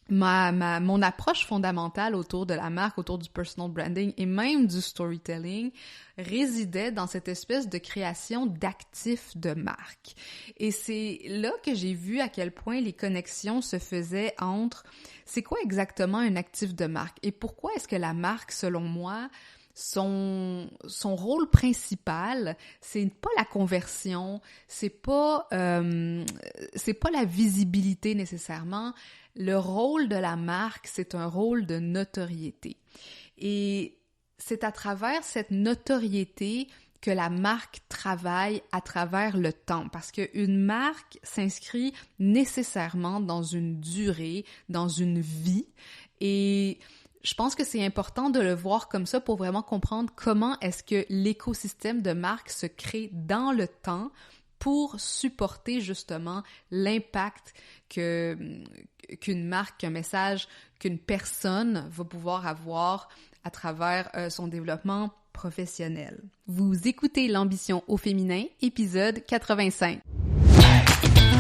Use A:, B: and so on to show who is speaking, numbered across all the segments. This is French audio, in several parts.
A: mon approche fondamentale autour de la marque, autour du personal branding et même du storytelling résidait dans cette espèce de création d'actifs de marque. Et c'est là que j'ai vu à quel point les connexions se faisaient entre c'est quoi exactement un actif de marque et pourquoi est-ce que la marque, selon moi, son rôle principal, c'est pas la conversion, c'est pas la visibilité nécessairement. Le rôle de la marque, c'est un rôle de notoriété. Et c'est à travers cette notoriété que la marque travaille à travers le temps, parce qu'une marque s'inscrit nécessairement dans une durée, dans une vie, et je pense que c'est important de le voir comme ça pour vraiment comprendre comment est-ce que l'écosystème de marque se crée dans le temps pour supporter justement l'impact qu'une marque, qu'un message, qu'une personne va pouvoir avoir à travers son développement professionnel. Vous écoutez l'ambition au féminin, épisode 85.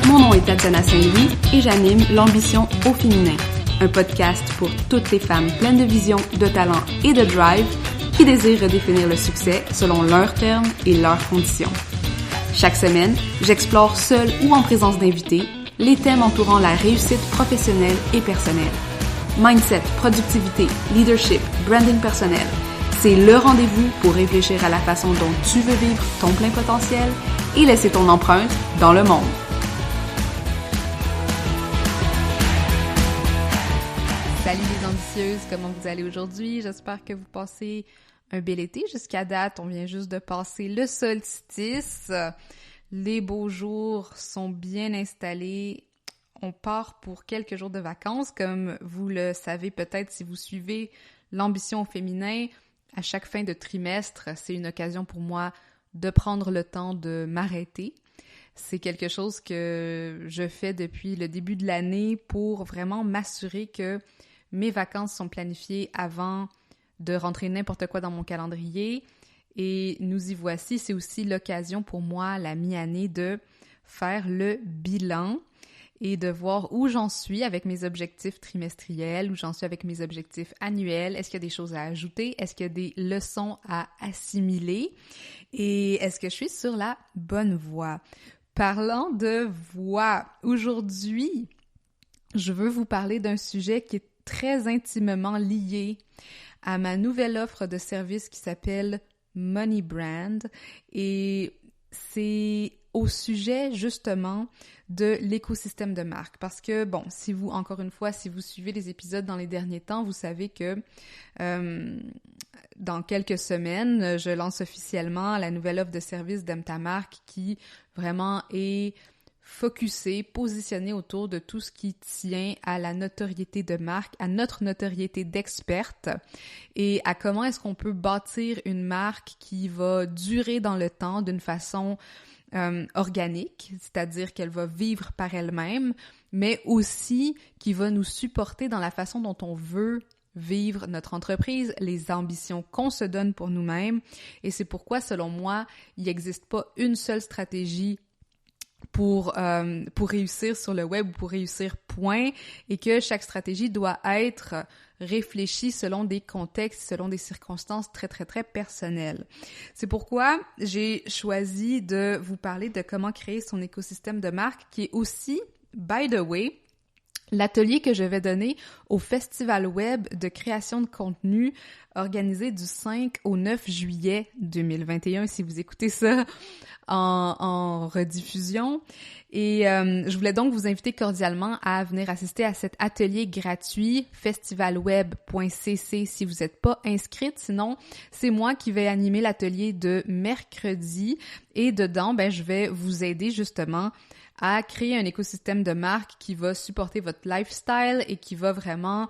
B: Mon nom est Tatiana Saint-Louis et j'anime l'ambition au féminin, un podcast pour toutes les femmes pleines de vision, de talent et de drive qui désirent redéfinir le succès selon leurs termes et leurs conditions. Chaque semaine, j'explore seule ou en présence d'invités les thèmes entourant la réussite professionnelle et personnelle. Mindset, productivité, leadership, branding personnel, c'est le rendez-vous pour réfléchir à la façon dont tu veux vivre ton plein potentiel et laisser ton empreinte dans le monde.
A: Salut les ambitieuses, comment vous allez aujourd'hui? J'espère que vous passez un bel été. Jusqu'à date, on vient juste de passer le solstice. Les beaux jours sont bien installés. On part pour quelques jours de vacances. Comme vous le savez peut-être si vous suivez l'ambition au féminin, à chaque fin de trimestre, c'est une occasion pour moi de prendre le temps de m'arrêter. C'est quelque chose que je fais depuis le début de l'année pour vraiment m'assurer que mes vacances sont planifiées avant de rentrer n'importe quoi dans mon calendrier. Et nous y voici, c'est aussi l'occasion pour moi, la mi-année, de faire le bilan et de voir où j'en suis avec mes objectifs trimestriels, où j'en suis avec mes objectifs annuels. Est-ce qu'il y a des choses à ajouter? Est-ce qu'il y a des leçons à assimiler? Et est-ce que je suis sur la bonne voie? Parlant de voie, aujourd'hui, je veux vous parler d'un sujet qui est très intimement lié à ma nouvelle offre de service qui s'appelle Money Brand et c'est au sujet justement de l'écosystème de marque parce que bon, si vous suivez les épisodes dans les derniers temps, vous savez que dans quelques semaines, je lance officiellement la nouvelle offre de service d'Aime ta marque qui vraiment est focusé, positionné autour de tout ce qui tient à la notoriété de marque, à notre notoriété d'experte et à comment est-ce qu'on peut bâtir une marque qui va durer dans le temps d'une façon organique, c'est-à-dire qu'elle va vivre par elle-même, mais aussi qui va nous supporter dans la façon dont on veut vivre notre entreprise, les ambitions qu'on se donne pour nous-mêmes. Et c'est pourquoi, selon moi, il n'existe pas une seule stratégie pour réussir sur le web ou pour réussir point et que chaque stratégie doit être réfléchie selon des contextes, selon des circonstances très, très, très personnelles. C'est pourquoi j'ai choisi de vous parler de comment créer son écosystème de marque qui est aussi, by the way, l'atelier que je vais donner au Festival Web de création de contenu organisé du 5 au 9 juillet 2021, si vous écoutez ça en rediffusion. Et je voulais donc vous inviter cordialement à venir assister à cet atelier gratuit, festivalweb.cc si vous n'êtes pas inscrite. Sinon, c'est moi qui vais animer l'atelier de mercredi et dedans, je vais vous aider justement à créer un écosystème de marque qui va supporter votre lifestyle et qui va vraiment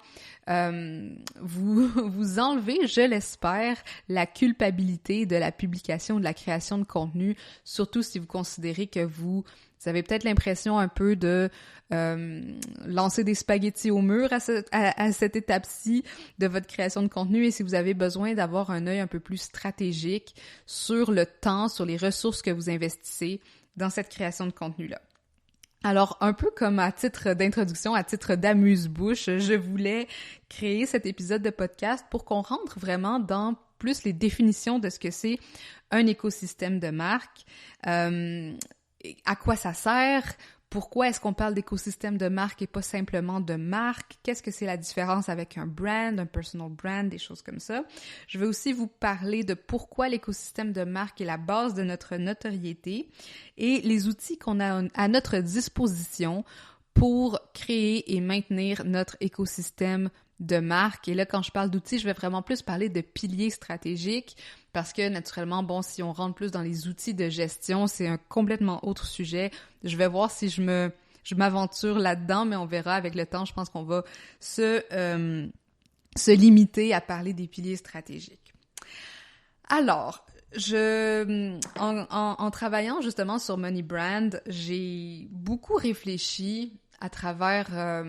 A: vous enlever, je l'espère, la culpabilité de la publication, de la création de contenu, surtout si vous considérez que vous avez peut-être l'impression un peu de lancer des spaghettis au mur à cette étape-ci de votre création de contenu et si vous avez besoin d'avoir un œil un peu plus stratégique sur le temps, sur les ressources que vous investissez dans cette création de contenu-là. Alors, un peu comme à titre d'introduction, à titre d'amuse-bouche, je voulais créer cet épisode de podcast pour qu'on rentre vraiment dans plus les définitions de ce que c'est un écosystème de marque, à quoi ça sert, pourquoi est-ce qu'on parle d'écosystème de marque et pas simplement de marque, qu'est-ce que c'est la différence avec un brand, un personal brand, des choses comme ça. Je vais aussi vous parler de pourquoi l'écosystème de marque est la base de notre notoriété et les outils qu'on a à notre disposition pour créer et maintenir notre écosystème de marque. Et là, quand je parle d'outils, je vais vraiment plus parler de piliers stratégiques parce que, naturellement, bon, si on rentre plus dans les outils de gestion, c'est un complètement autre sujet. Je vais voir si je m'aventure là-dedans, mais on verra avec le temps. Je pense qu'on va se limiter à parler des piliers stratégiques. Alors, en travaillant justement sur Money Brand, j'ai beaucoup réfléchi à travers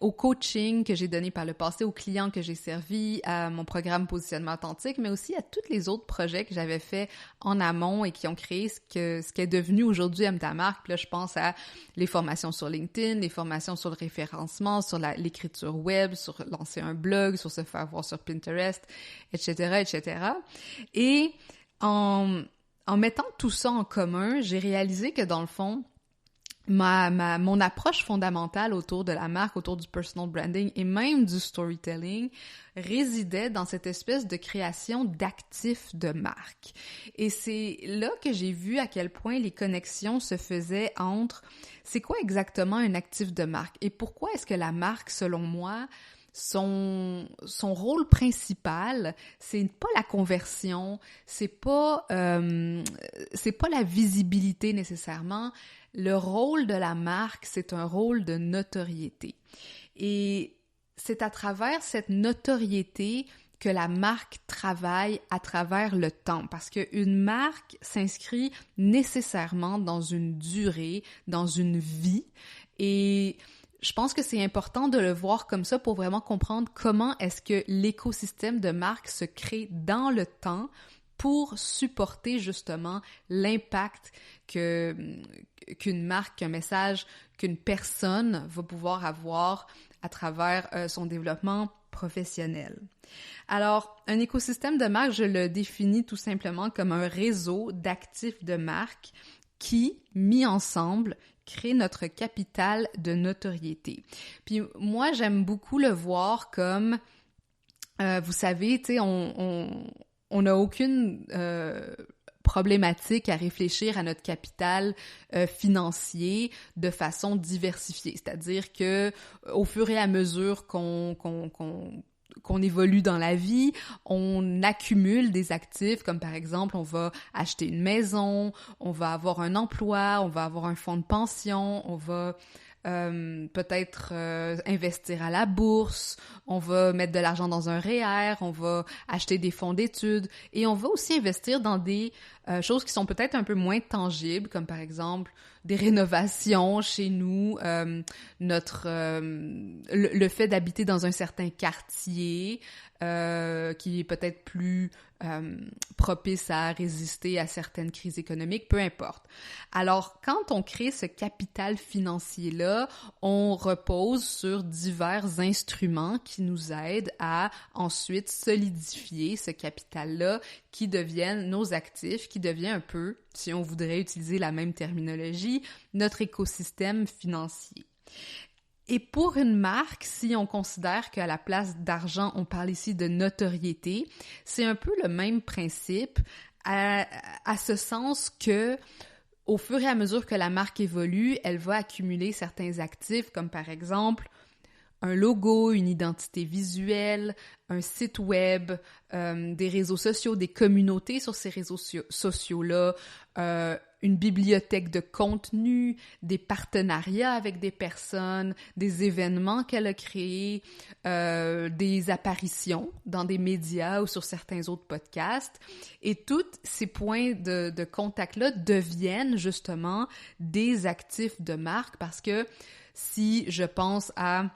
A: au coaching que j'ai donné par le passé, aux clients que j'ai servis, à mon programme Positionnement Authentique, mais aussi à tous les autres projets que j'avais faits en amont et qui ont créé ce qui est devenu aujourd'hui Aime ta marque. Puis là, je pense à les formations sur LinkedIn, les formations sur le référencement, sur l'écriture web, sur lancer un blog, sur se faire voir sur Pinterest, etc., etc. Et en mettant tout ça en commun, j'ai réalisé que dans le fond, mon approche fondamentale autour de la marque, autour du personal branding et même du storytelling résidait dans cette espèce de création d'actifs de marque. Et c'est là que j'ai vu à quel point les connexions se faisaient entre c'est quoi exactement un actif de marque et pourquoi est-ce que la marque, selon moi, son rôle principal, c'est pas la conversion, c'est pas la visibilité nécessairement. Le rôle de la marque, c'est un rôle de notoriété. Et c'est à travers cette notoriété que la marque travaille à travers le temps. Parce qu'une marque s'inscrit nécessairement dans une durée, dans une vie. Et je pense que c'est important de le voir comme ça pour vraiment comprendre comment est-ce que l'écosystème de marque se crée dans le temps pour supporter justement l'impact qu'une marque, qu'un message, qu'une personne va pouvoir avoir à travers son développement professionnel. Alors, un écosystème de marque, je le définis tout simplement comme un réseau d'actifs de marque qui, mis ensemble, crée notre capital de notoriété. Puis moi, j'aime beaucoup le voir comme, vous savez, tu sais, on n'a aucune problématique à réfléchir à notre capital financier de façon diversifiée. C'est-à-dire que au fur et à mesure qu'on évolue dans la vie, on accumule des actifs comme par exemple, on va acheter une maison, on va avoir un emploi, on va avoir un fonds de pension, on va peut-être investir à la bourse, on va mettre de l'argent dans un REER, on va acheter des fonds d'études et on va aussi investir dans des choses qui sont peut-être un peu moins tangibles, comme par exemple des rénovations chez nous, le fait d'habiter dans un certain quartier qui est peut-être plus propice à résister à certaines crises économiques, peu importe. Alors, quand on crée ce capital financier-là, on repose sur divers instruments qui nous aident à ensuite solidifier ce capital-là qui deviennent nos actifs, qui devient un peu, si on voudrait utiliser la même terminologie, notre écosystème financier. Et pour une marque, si on considère qu'à la place d'argent, on parle ici de notoriété, c'est un peu le même principe, à ce sens que au fur et à mesure que la marque évolue, elle va accumuler certains actifs, comme par exemple un logo, une identité visuelle, un site web, des réseaux sociaux, des communautés sur ces réseaux sociaux-là, une bibliothèque de contenu, des partenariats avec des personnes, des événements qu'elle a créés, des apparitions dans des médias ou sur certains autres podcasts. Et tous ces points de contact-là deviennent justement des actifs de marque parce que si je pense à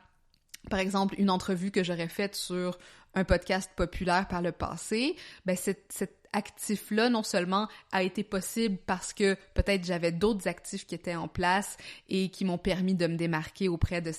A: par exemple, une entrevue que j'aurais faite sur un podcast populaire par le passé, ben cet actif-là, non seulement a été possible parce que peut-être j'avais d'autres actifs qui étaient en place et qui m'ont permis de me démarquer auprès de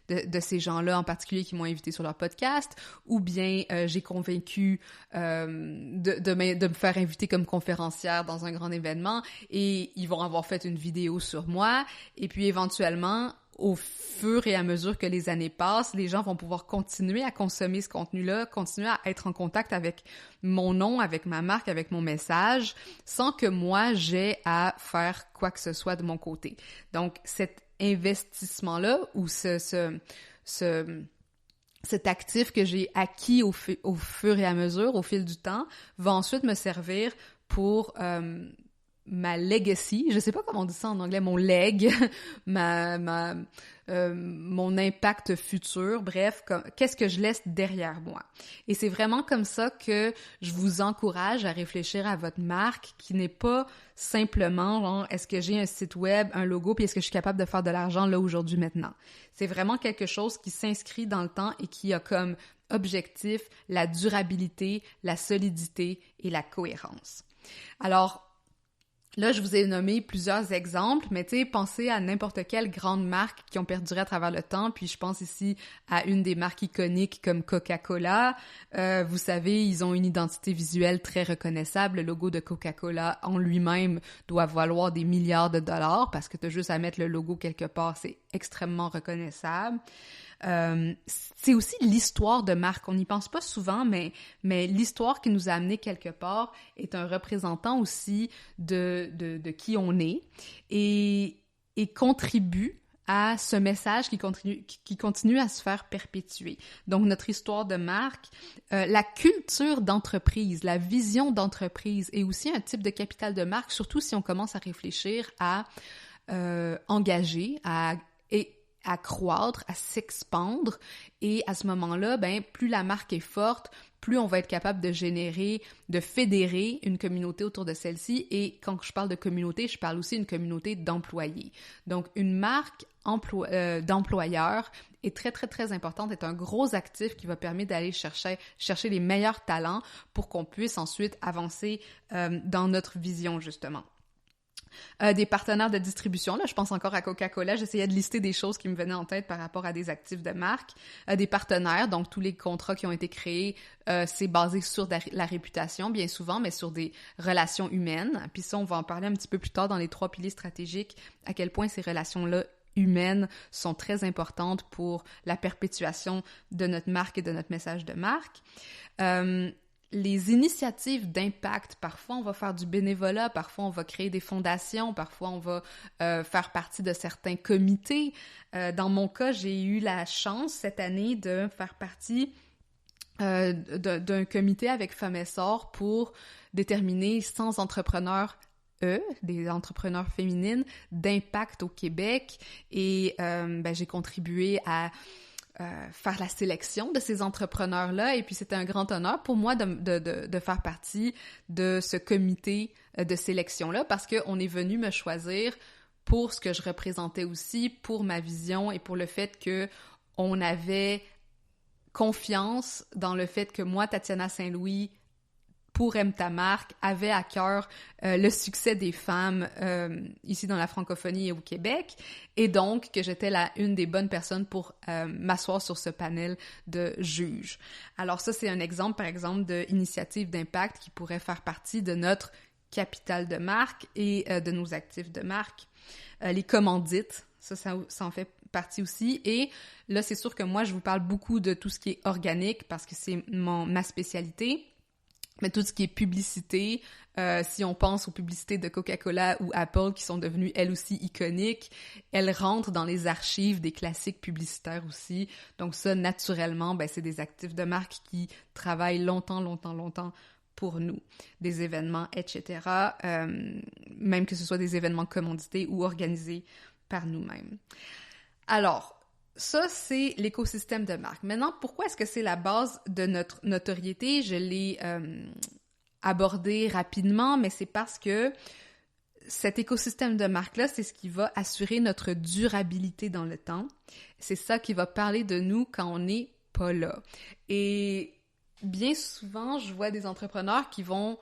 A: de ces gens-là en particulier qui m'ont invité sur leur podcast, ou bien j'ai convaincu de me faire inviter comme conférencière dans un grand événement et ils vont avoir fait une vidéo sur moi, et puis éventuellement, au fur et à mesure que les années passent, les gens vont pouvoir continuer à consommer ce contenu-là, continuer à être en contact avec mon nom, avec ma marque, avec mon message, sans que moi, j'aie à faire quoi que ce soit de mon côté. Donc, cet investissement-là, ou cet actif que j'ai acquis au fur et à mesure, au fil du temps, va ensuite me servir pour ma legacy, je sais pas comment on dit ça en anglais, mon leg, mon impact futur, bref, qu'est-ce que je laisse derrière moi. Et c'est vraiment comme ça que je vous encourage à réfléchir à votre marque, qui n'est pas simplement genre, est-ce que j'ai un site web, un logo, puis est-ce que je suis capable de faire de l'argent là, aujourd'hui, maintenant. C'est vraiment quelque chose qui s'inscrit dans le temps et qui a comme objectif la durabilité, la solidité et la cohérence. Alors, là, je vous ai nommé plusieurs exemples, mais tu sais, pensez à n'importe quelle grande marque qui ont perduré à travers le temps, puis je pense ici à une des marques iconiques comme Coca-Cola. Vous savez, ils ont une identité visuelle très reconnaissable. Le logo de Coca-Cola en lui-même doit valoir des milliards de dollars parce que tu as juste à mettre le logo quelque part, c'est extrêmement reconnaissable. C'est aussi l'histoire de marque. On n'y pense pas souvent, mais l'histoire qui nous a amené quelque part est un représentant aussi de qui on est et contribue à ce message qui continue à se faire perpétuer. Donc, notre histoire de marque, la culture d'entreprise, la vision d'entreprise est aussi un type de capital de marque, surtout si on commence à réfléchir à engager, à croître, à s'expandre, et à ce moment-là, ben plus la marque est forte, plus on va être capable de fédérer une communauté autour de celle-ci. Et quand je parle de communauté, je parle aussi d'une communauté d'employés. Donc, une marque d'employeur est très, très, très importante, est un gros actif qui va permettre d'aller chercher les meilleurs talents pour qu'on puisse ensuite avancer dans notre vision, justement. Des partenaires de distribution, là, je pense encore à Coca-Cola, j'essayais de lister des choses qui me venaient en tête par rapport à des actifs de marque. Des partenaires, donc tous les contrats qui ont été créés, c'est basé sur la réputation, bien souvent, mais sur des relations humaines. Puis ça, on va en parler un petit peu plus tard dans les 3 piliers stratégiques, à quel point ces relations-là humaines sont très importantes pour la perpétuation de notre marque et de notre message de marque. Les initiatives d'impact, parfois on va faire du bénévolat, parfois on va créer des fondations, parfois on va faire partie de certains comités. Dans mon cas, j'ai eu la chance cette année de faire partie d'un comité avec Femmes Essor pour déterminer 100 entrepreneurs des entrepreneurs féminines d'impact au Québec, et j'ai contribué à faire la sélection de ces entrepreneurs-là, et puis c'était un grand honneur pour moi de faire partie de ce comité de sélection-là, parce qu'on est venu me choisir pour ce que je représentais aussi, pour ma vision et pour le fait que on avait confiance dans le fait que moi, Tatiana Saint-Louis, pour Aime ta marque, avait à cœur le succès des femmes ici dans la francophonie et au Québec, et donc que j'étais une des bonnes personnes pour m'asseoir sur ce panel de juges. Alors ça, c'est un exemple, par exemple, d'initiative d'impact qui pourrait faire partie de notre capital de marque et de nos actifs de marque. Les commandites, ça en fait partie aussi. Et là, c'est sûr que moi, je vous parle beaucoup de tout ce qui est organique parce que c'est ma spécialité. Mais tout ce qui est publicité, si on pense aux publicités de Coca-Cola ou Apple qui sont devenues elles aussi iconiques, elles rentrent dans les archives des classiques publicitaires aussi. Donc ça, naturellement, c'est des actifs de marque qui travaillent longtemps pour nous. Des événements, etc. Même que ce soit des événements commandités ou organisés par nous-mêmes. Alors, ça, c'est l'écosystème de marque. Maintenant, pourquoi est-ce que c'est la base de notre notoriété? Je l'ai abordé rapidement, mais c'est parce que cet écosystème de marque-là, c'est ce qui va assurer notre durabilité dans le temps. C'est ça qui va parler de nous quand on n'est pas là. Et bien souvent, je vois des entrepreneurs qui vont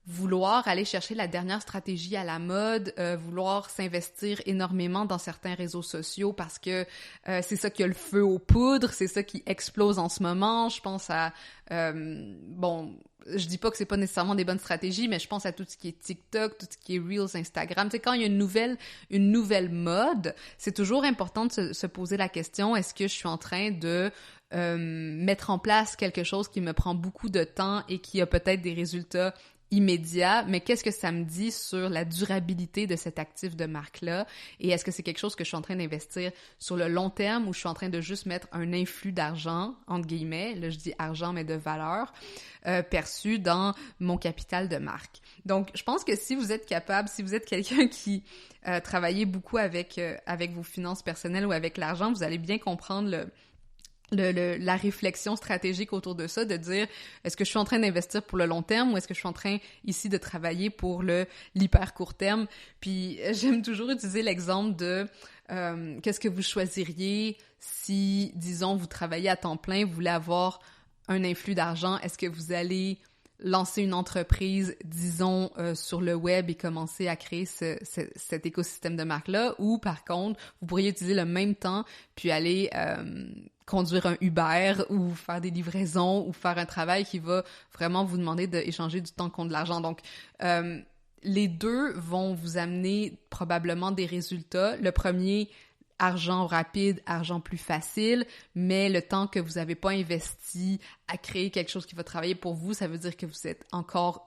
A: vouloir aller chercher la dernière stratégie à la mode, vouloir s'investir énormément dans certains réseaux sociaux parce que c'est ça qui a le feu aux poudres, c'est ça qui explose en ce moment. Je pense à... je dis pas que c'est pas nécessairement des bonnes stratégies, mais je pense à tout ce qui est TikTok, tout ce qui est Reels, Instagram. Tu sais, quand il y a une nouvelle mode, c'est toujours important de se poser la question, est-ce que je suis en train de mettre en place quelque chose qui me prend beaucoup de temps et qui a peut-être des résultats immédiat, mais qu'est-ce que ça me dit sur la durabilité de cet actif de marque-là? Et est-ce que c'est quelque chose que je suis en train d'investir sur le long terme ou je suis en train de juste mettre un influx d'argent, entre guillemets, là je dis argent mais de valeur, perçu dans mon capital de marque. Donc, je pense que si vous êtes capable, si vous êtes quelqu'un qui travaillez beaucoup avec vos finances personnelles ou avec l'argent, vous allez bien comprendre la réflexion stratégique autour de ça, de dire est-ce que je suis en train d'investir pour le long terme ou est-ce que je suis en train ici de travailler pour l'hyper court terme. Puis j'aime toujours utiliser l'exemple de qu'est-ce que vous choisiriez si, disons, vous travaillez à temps plein, vous voulez avoir un influx d'argent, est-ce que vous allez lancer une entreprise, disons, sur le web et commencer à créer cet écosystème de marque-là, ou par contre, vous pourriez utiliser le même temps puis aller conduire un Uber ou faire des livraisons ou faire un travail qui va vraiment vous demander d'échanger du temps contre de l'argent. Donc, les deux vont vous amener probablement des résultats. Le premier, argent rapide, argent plus facile, mais le temps que vous n'avez pas investi à créer quelque chose qui va travailler pour vous, ça veut dire que vous êtes encore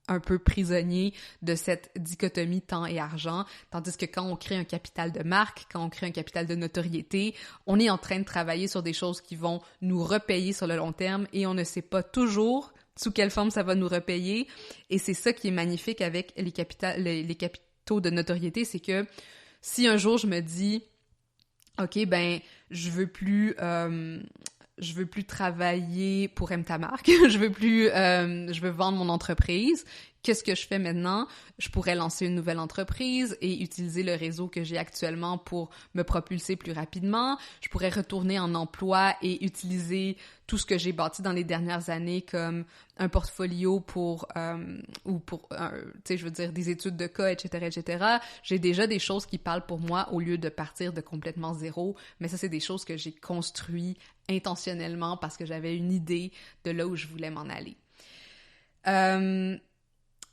A: un peu prisonnier de cette dichotomie temps et argent, tandis que quand on crée un capital de marque, quand on crée un capital de notoriété, on est en train de travailler sur des choses qui vont nous repayer sur le long terme et on ne sait pas toujours sous quelle forme ça va nous repayer. Et c'est ça qui est magnifique avec les capitaux de notoriété, c'est que si un jour je me dis OK, ben, je veux plus travailler pour ta marque, je veux vendre mon entreprise. Qu'est-ce que je fais maintenant? Je pourrais lancer une nouvelle entreprise et utiliser le réseau que j'ai actuellement pour me propulser plus rapidement. Je pourrais retourner en emploi et utiliser tout ce que j'ai bâti dans les dernières années comme un portfolio pour des études de cas, etc., etc. J'ai déjà des choses qui parlent pour moi au lieu de partir de complètement zéro, mais ça, c'est des choses que j'ai construites intentionnellement parce que j'avais une idée de là où je voulais m'en aller.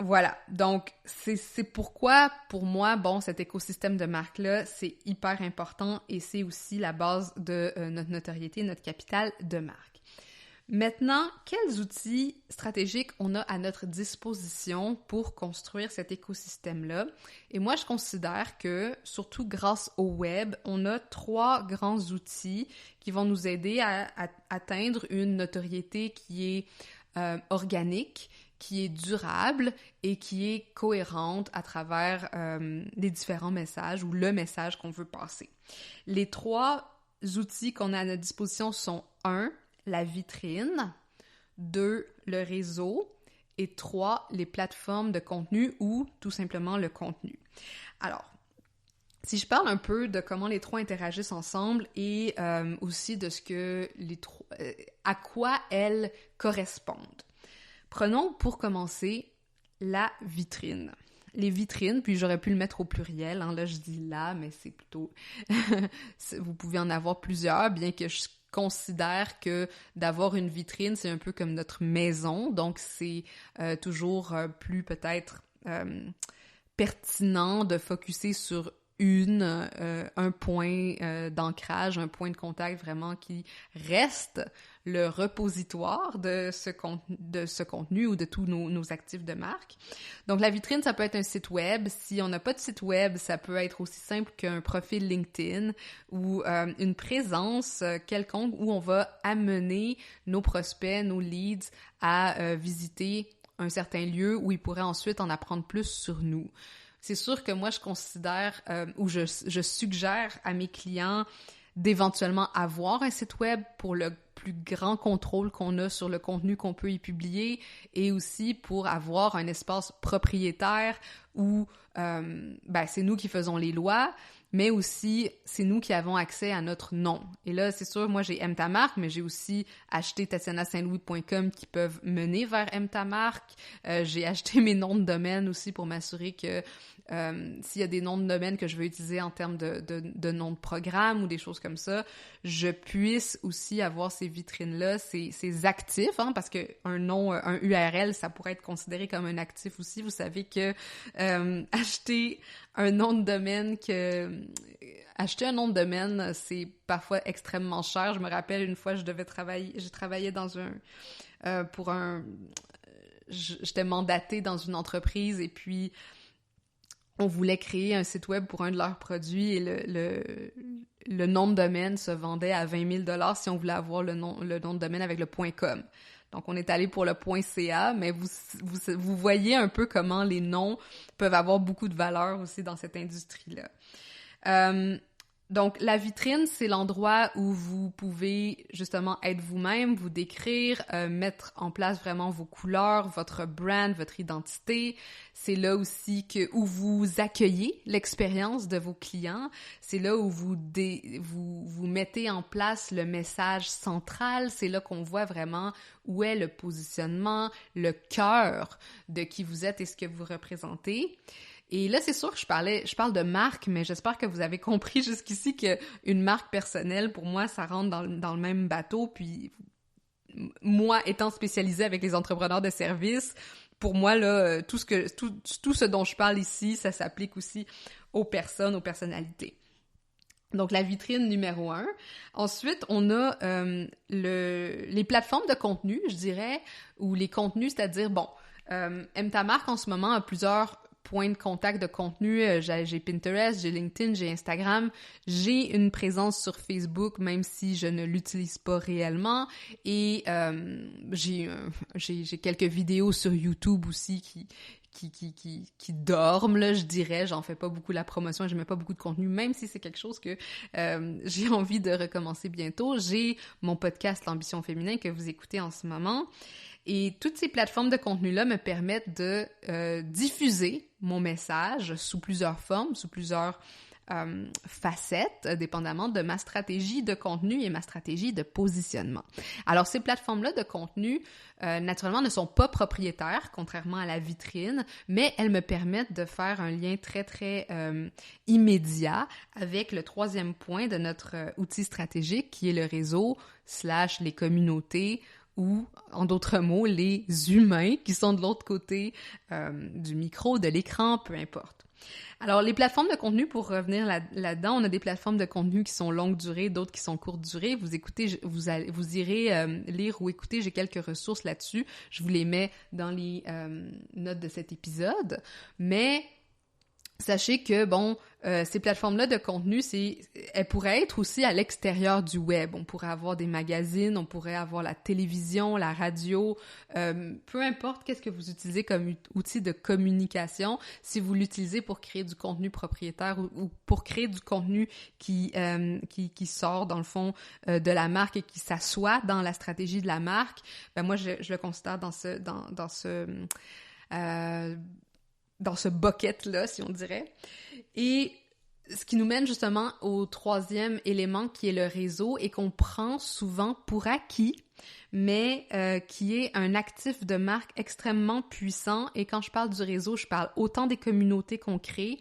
A: Voilà, donc c'est pourquoi, pour moi, cet écosystème de marque-là, c'est hyper important et c'est aussi la base de notre notoriété, notre capital de marque. Maintenant, quels outils stratégiques on a à notre disposition pour construire cet écosystème-là? Et moi, je considère que, surtout grâce au web, on a 3 grands outils qui vont nous aider à atteindre une notoriété qui est organique, qui est durable et qui est cohérente à travers les différents messages ou le message qu'on veut passer. Les 3 outils qu'on a à notre disposition sont 1, la vitrine, 2, le réseau et 3, les plateformes de contenu ou tout simplement le contenu. Alors, si je parle un peu de comment les 3 interagissent ensemble et aussi de ce que à quoi elles correspondent. Prenons pour commencer la vitrine. Les vitrines, puis j'aurais pu le mettre au pluriel, là je dis là, mais c'est plutôt... vous pouvez en avoir plusieurs, bien que je considère que d'avoir une vitrine, c'est un peu comme notre maison, donc c'est toujours plus peut-être pertinent de focusser sur un point d'ancrage, un point de contact vraiment qui reste le repositoire de ce contenu ou de tous nos actifs de marque. Donc, la vitrine, ça peut être un site web. Si on n'a pas de site web, ça peut être aussi simple qu'un profil LinkedIn ou une présence quelconque où on va amener nos prospects, nos leads à visiter un certain lieu où ils pourraient ensuite en apprendre plus sur nous. C'est sûr que moi, je considère ou je suggère à mes clients d'éventuellement avoir un site web pour le plus grand contrôle qu'on a sur le contenu qu'on peut y publier et aussi pour avoir un espace propriétaire où c'est nous qui faisons les lois, mais aussi c'est nous qui avons accès à notre nom. Et là, c'est sûr, moi j'ai Aime ta marque, mais j'ai aussi acheté tatianasaintlouis.com qui peuvent mener vers Aime ta marque. J'ai acheté mes noms de domaine aussi pour m'assurer que s'il y a des noms de domaine que je veux utiliser en termes de noms de programme ou des choses comme ça, je puisse aussi avoir ces vitrines-là, ces actifs, hein, parce que un nom, un URL, ça pourrait être considéré comme un actif aussi. Vous savez que acheter un nom de domaine, c'est parfois extrêmement cher. Je me rappelle une fois, j'ai travaillé j'étais mandatée dans une entreprise et puis on voulait créer un site web pour un de leurs produits et le nom de domaine se vendait à 20 000 $ si on voulait avoir le nom de domaine avec le .com. Donc, on est allé pour le .ca, mais vous voyez un peu comment les noms peuvent avoir beaucoup de valeur aussi dans cette industrie-là. Donc, la vitrine, c'est l'endroit où vous pouvez justement être vous-même, vous décrire, mettre en place vraiment vos couleurs, votre brand, votre identité. C'est là aussi où vous accueillez l'expérience de vos clients. C'est là où vous mettez en place le message central. C'est là qu'on voit vraiment où est le positionnement, le cœur de qui vous êtes et ce que vous représentez. Et là, c'est sûr que je parle de marque, mais j'espère que vous avez compris jusqu'ici qu'une marque personnelle, pour moi, ça rentre dans le même bateau. Puis, moi, étant spécialisée avec les entrepreneurs de services, pour moi, là, tout ce dont je parle ici, ça s'applique aussi aux personnes, aux personnalités. Donc, la vitrine numéro 1. Ensuite, on a les plateformes de contenu, je dirais, ou les contenus, c'est-à-dire, Aime ta marque, en ce moment, a plusieurs points de contact de contenu. J'ai Pinterest, j'ai LinkedIn, j'ai Instagram. J'ai une présence sur Facebook, même si je ne l'utilise pas réellement. Et j'ai quelques vidéos sur YouTube aussi qui dorment, là, je dirais. J'en fais pas beaucoup la promotion et je mets pas beaucoup de contenu, même si c'est quelque chose que j'ai envie de recommencer bientôt. J'ai mon podcast L'Ambition Féminin que vous écoutez en ce moment. Et toutes ces plateformes de contenu-là me permettent de diffuser mon message sous plusieurs formes, sous plusieurs facettes, dépendamment de ma stratégie de contenu et ma stratégie de positionnement. Alors, ces plateformes-là de contenu, naturellement, ne sont pas propriétaires, contrairement à la vitrine, mais elles me permettent de faire un lien très, très immédiat avec le troisième point de notre outil stratégique, qui est le réseau / les communautés, ou, en d'autres mots, les humains qui sont de l'autre côté du micro, de l'écran, peu importe. Alors, les plateformes de contenu, pour revenir là-dedans, on a des plateformes de contenu qui sont longue durée, d'autres qui sont courte durée. Vous irez lire ou écouter, j'ai quelques ressources là-dessus. Je vous les mets dans les notes de cet épisode. Mais sachez que, ces plateformes-là de contenu, elles pourraient être aussi à l'extérieur du web. On pourrait avoir des magazines, on pourrait avoir la télévision, la radio, peu importe qu'est-ce que vous utilisez comme outil de communication. Si vous l'utilisez pour créer du contenu propriétaire ou pour créer du contenu qui sort, dans le fond, de la marque et qui s'assoit dans la stratégie de la marque, moi, je le considère dans ce bucket-là, si on dirait. Et ce qui nous mène justement au troisième élément qui est le réseau et qu'on prend souvent pour acquis, mais qui est un actif de marque extrêmement puissant. Et quand je parle du réseau, je parle autant des communautés qu'on crée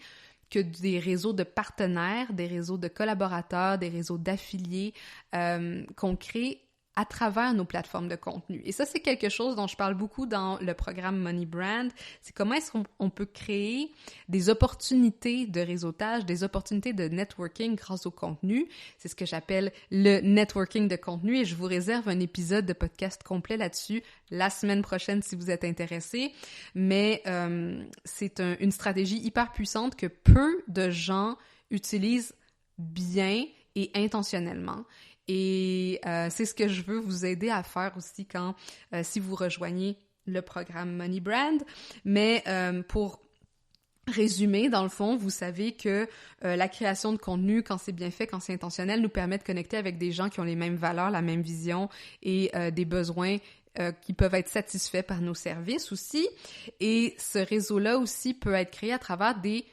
A: que des réseaux de partenaires, des réseaux de collaborateurs, des réseaux d'affiliés qu'on crée à travers nos plateformes de contenu. Et ça, c'est quelque chose dont je parle beaucoup dans le programme Money Brand. C'est comment est-ce qu'on peut créer des opportunités de réseautage, des opportunités de networking grâce au contenu. C'est ce que j'appelle le networking de contenu et je vous réserve un épisode de podcast complet là-dessus la semaine prochaine si vous êtes intéressés. Mais c'est une stratégie hyper puissante que peu de gens utilisent bien et intentionnellement. Et c'est ce que je veux vous aider à faire aussi si vous rejoignez le programme Money Brand. Mais pour résumé, dans le fond, vous savez que la création de contenu, quand c'est bien fait, quand c'est intentionnel, nous permet de connecter avec des gens qui ont les mêmes valeurs, la même vision et des besoins qui peuvent être satisfaits par nos services aussi. Et ce réseau-là aussi peut être créé à travers des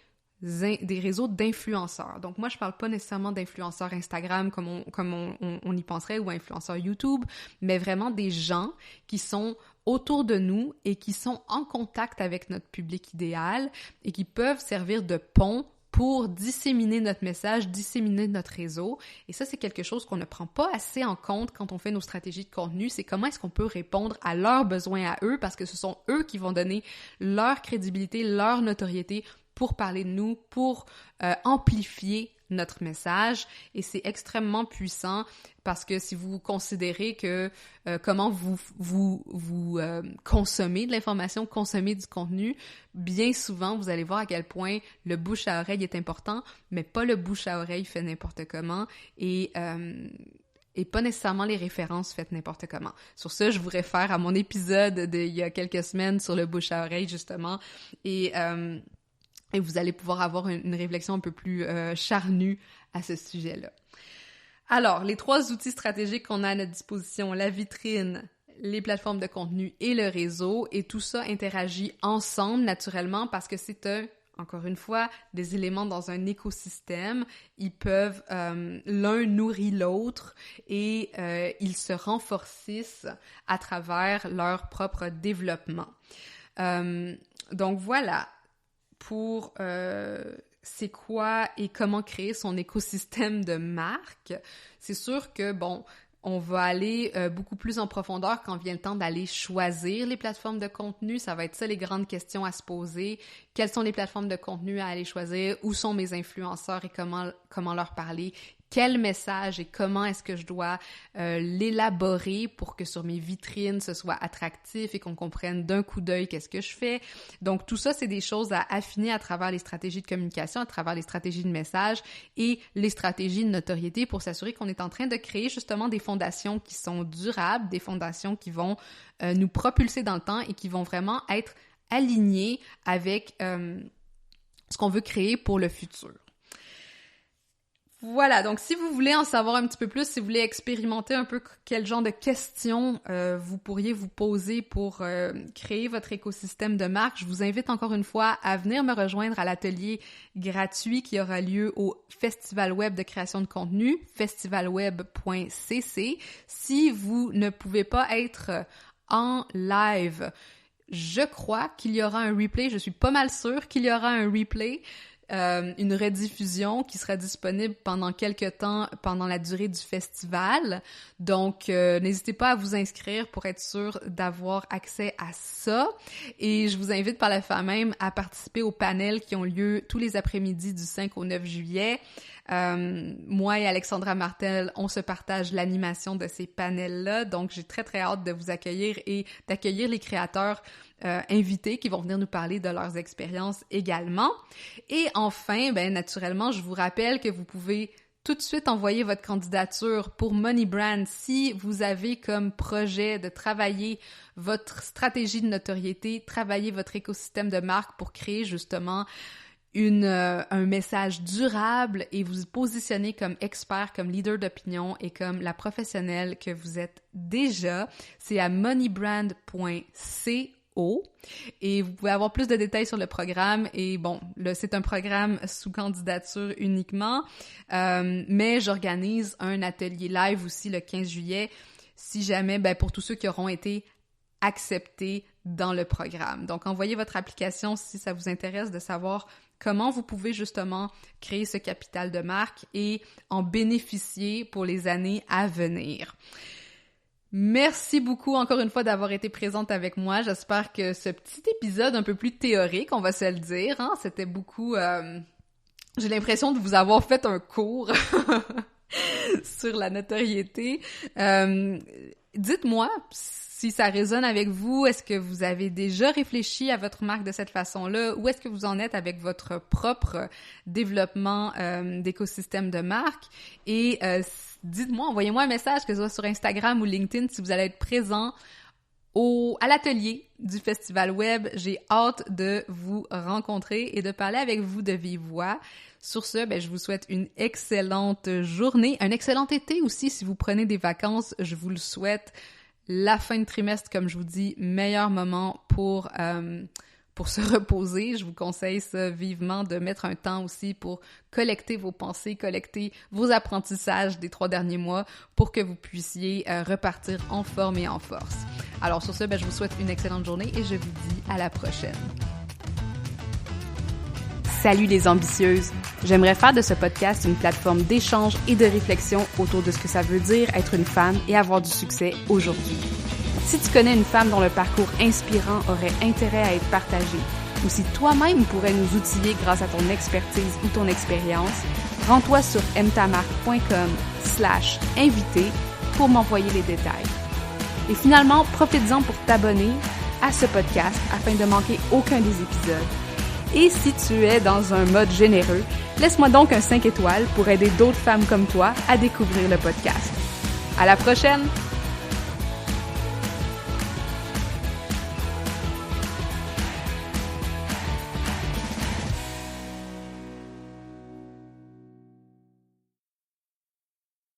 A: réseaux d'influenceurs. Donc moi, je parle pas nécessairement d'influenceurs Instagram comme on y penserait ou influenceurs YouTube, mais vraiment des gens qui sont autour de nous et qui sont en contact avec notre public idéal et qui peuvent servir de pont pour disséminer notre message, disséminer notre réseau. Et ça, c'est quelque chose qu'on ne prend pas assez en compte quand on fait nos stratégies de contenu. C'est comment est-ce qu'on peut répondre à leurs besoins à eux, parce que ce sont eux qui vont donner leur crédibilité, leur notoriété pour parler de nous, pour amplifier notre message. Et c'est extrêmement puissant parce que si vous considérez que comment vous consommez de l'information, consommez du contenu, bien souvent, vous allez voir à quel point le bouche à oreille est important, mais pas le bouche à oreille fait n'importe comment et pas nécessairement les références faites n'importe comment. Sur ça, je vous réfère à mon épisode d'il y a quelques semaines sur le bouche à oreille, justement, et vous allez pouvoir avoir une réflexion un peu plus charnue à ce sujet-là. Alors, les 3 outils stratégiques qu'on a à notre disposition, la vitrine, les plateformes de contenu et le réseau, et tout ça interagit ensemble naturellement parce que c'est encore une fois, des éléments dans un écosystème. Ils peuvent, l'un nourrit l'autre et ils se renforcent à travers leur propre développement. Donc voilà. Pour c'est quoi et comment créer son écosystème de marque. C'est sûr que, on va aller beaucoup plus en profondeur quand vient le temps d'aller choisir les plateformes de contenu. Ça va être ça les grandes questions à se poser. Quelles sont les plateformes de contenu à aller choisir? Où sont mes influenceurs et comment leur parler? Quel message et comment est-ce que je dois l'élaborer pour que sur mes vitrines, ce soit attractif et qu'on comprenne d'un coup d'œil qu'est-ce que je fais. Donc, tout ça, c'est des choses à affiner à travers les stratégies de communication, à travers les stratégies de message et les stratégies de notoriété pour s'assurer qu'on est en train de créer justement des fondations qui sont durables, des fondations qui vont nous propulser dans le temps et qui vont vraiment être alignées avec ce qu'on veut créer pour le futur. Voilà, donc si vous voulez en savoir un petit peu plus, si vous voulez expérimenter un peu quel genre de questions vous pourriez vous poser pour créer votre écosystème de marque, je vous invite encore une fois à venir me rejoindre à l'atelier gratuit qui aura lieu au Festival Web de création de contenu, festivalweb.cc. Si vous ne pouvez pas être en live, je crois qu'il y aura un replay, je suis pas mal sûre qu'il y aura un replay. Une rediffusion qui sera disponible pendant quelques temps pendant la durée du festival. Donc, n'hésitez pas à vous inscrire pour être sûr d'avoir accès à ça. Et je vous invite par la fin même à participer aux panels qui ont lieu tous les après-midi du 5 au 9 juillet. Moi et Alexandra Martel, on se partage l'animation de ces panels-là. Donc, j'ai très, très hâte de vous accueillir et d'accueillir les créateurs invités qui vont venir nous parler de leurs expériences également. Et enfin, naturellement, je vous rappelle que vous pouvez tout de suite envoyer votre candidature pour Money Brand si vous avez comme projet de travailler votre stratégie de notoriété, travailler votre écosystème de marque pour créer justement un message durable et vous positionner comme expert, comme leader d'opinion et comme la professionnelle que vous êtes déjà. C'est à moneybrand.co. Et vous pouvez avoir plus de détails sur le programme et c'est un programme sous candidature uniquement, mais j'organise un atelier live aussi le 15 juillet si jamais, pour tous ceux qui auront été acceptés dans le programme. Donc, envoyez votre application si ça vous intéresse de savoir comment vous pouvez justement créer ce capital de marque et en bénéficier pour les années à venir. Merci beaucoup encore une fois d'avoir été présente avec moi. J'espère que ce petit épisode un peu plus théorique, on va se le dire, c'était beaucoup... j'ai l'impression de vous avoir fait un cours sur la notoriété. Dites-moi si ça résonne avec vous. Est-ce que vous avez déjà réfléchi à votre marque de cette façon-là? Où est-ce que vous en êtes avec votre propre développement d'écosystème de marque? Et dites-moi, envoyez-moi un message, que ce soit sur Instagram ou LinkedIn, si vous allez être présent à l'atelier du Festival Web. J'ai hâte de vous rencontrer et de parler avec vous de vive voix. Sur ce, je vous souhaite une excellente journée, un excellent été aussi si vous prenez des vacances, je vous le souhaite. La fin de trimestre, comme je vous dis, meilleur moment pour se reposer. Je vous conseille ça vivement, de mettre un temps aussi pour collecter vos pensées, collecter vos apprentissages des 3 derniers mois pour que vous puissiez repartir en forme et en force. Alors sur ce, je vous souhaite une excellente journée et je vous dis à la prochaine.
B: Salut les ambitieuses! J'aimerais faire de ce podcast une plateforme d'échange et de réflexion autour de ce que ça veut dire être une femme et avoir du succès aujourd'hui. Si tu connais une femme dont le parcours inspirant aurait intérêt à être partagé, ou si toi-même pourrais nous outiller grâce à ton expertise ou ton expérience, rends-toi sur mtamarque.com/invité pour m'envoyer les détails. Et finalement, profite-en pour t'abonner à ce podcast afin de manquer aucun des épisodes. Et si tu es dans un mode généreux, laisse-moi donc un 5 étoiles pour aider d'autres femmes comme toi à découvrir le podcast. À la prochaine!